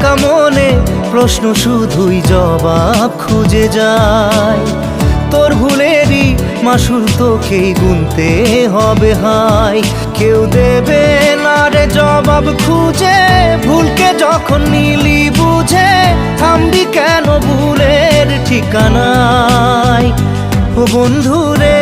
ভাঙা মনে প্রশ্ন শুধুই জবাব খুঁজে যায়। তোর ভুলেরই মাসুল তোকেই গুনতে হবে হাই। কেউ দেবে না রে জবাব খুঁজে, ভুলকে যখন নিলি বুঝে থামবি কেন ভুলের ঠিকানায়। ও বন্ধু রে